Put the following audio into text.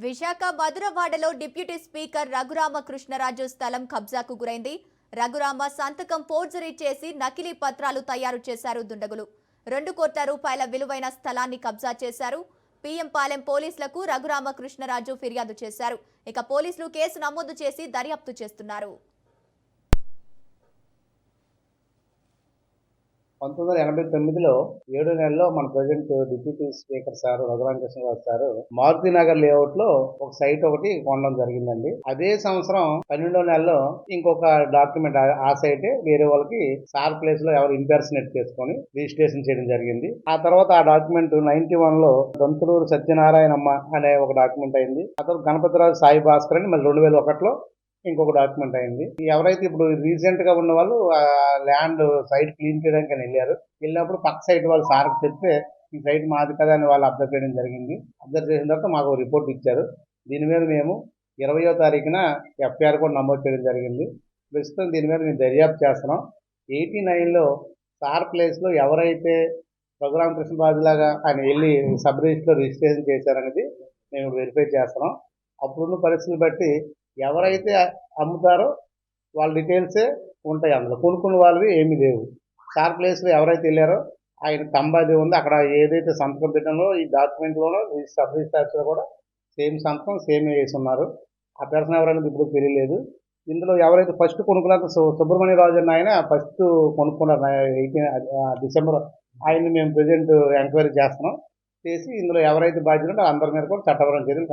Visakha మధురవాడలో deputy speaker Raghuramakrishnaraju స్థలం కబ్జాకు గురైంది. రఘురామ సంతకం ఫోర్జరీ చేసి నకిలీ పత్రాలు తయారు చేశారు దుండగులు. 2 కోట్ల రూపాయల విలువైన స్థలాన్ని కబ్జా చేశారు. పీఎం పాలెం పోలీసులకు రఘురామకృష్ణరాజు ఫిర్యాదు చేశారు. ఇక పోలీసులు కేసు నమోదు చేసి దర్యాప్తు చేస్తున్నారు. 1989లో 7 నెలల్లో మన president deputy speaker sir Raghuramakrishnaraju sir Maruti Nagar layout లో ఒక సైట్ ఒకటి కొనడం జరిగిందండి. అదే సంవత్సరం 12వ నెలలో ఇంకొక డాక్యుమెంట్ ఆ సైటే వేరే వాళ్ళకి సార్ ప్లేస్ లో ఎవరు ఇంపర్సనేట్ చేసుకొని రిజిస్ట్రేషన్ చేయడం జరిగింది. ఆ తర్వాత ఆ డాక్యుమెంట్ 91లో దొంతులూరు సత్యనారాయణమ్మ అనే ఒక డాక్యుమెంట్ అయింది. ఆ తర్వాత గణపతిరాజు సాయి భాస్కర్ అని మళ్ళీ 2001లో ఇంకొక డాక్యుమెంట్ అయింది. ఎవరైతే ఇప్పుడు రీసెంట్ గా ఉన్న వాళ్ళు ల్యాండ్ సైట్ క్లీన్ చేయడానికి వెళ్ళారు. వెళ్ళినప్పుడు పక్క సైట్ వాళ్ళు సార్కి చెప్తే ఈ సైట్ మాది కదా అని వాళ్ళు అబ్జర్వ్ చేయడం జరిగింది. అబ్జర్వ్ చేసిన తర్వాత మాకు రిపోర్ట్ ఇచ్చారు. దీని మీద మేము 20వ తారీఖున ఎఫ్ఐఆర్ కూడా నమోదు చేయడం జరిగింది. ప్రస్తుతం దీని మీద మేము దర్యాప్తు చేస్తున్నాం. 89లో సార్ ప్లేస్లో ఎవరైతే రఘురామకృష్ణరాజు లాగా ఆయన వెళ్ళి సబ్ రిజిస్టర్లో రిజిస్ట్రేషన్ చేశారనేది మేము వెరిఫై చేస్తున్నాం. అప్పుడున్న పరిస్థితులు బట్టి ఎవరైతే అమ్ముతారో వాళ్ళ డీటెయిల్సే ఉంటాయి. అందులో కొనుక్కున్న వాళ్ళవి ఏమీ లేవు. సార్ ప్లేస్లో ఎవరైతే వెళ్ళారో ఆయన తంబాది ఉంది. అక్కడ ఏదైతే సంతకం పెట్టాలో ఈ డాక్యుమెంట్లోనో ఈ సబ్ రిజిస్టార్స్లో కూడా సేమ్ సంతకం సేమ్ వేసి ఉన్నారు. ఆ పర్సన్ ఎవరైనా ఇప్పుడు తెలియలేదు. ఇందులో ఎవరైతే ఫస్ట్ కొనుక్కున్నారో సుబ్రహ్మణ్యరాజు అన్న ఆయన ఫస్ట్ కొనుక్కున్నారు 18 డిసెంబర్. ఆయన్ని మేము ప్రెజెంట్ ఎంక్వైరీ చేస్తున్నాం. చేసి ఇందులో ఎవరైతే బాధ్యత ఉంటే అందరి మీద కూడా చట్టపరమైన చర్యలు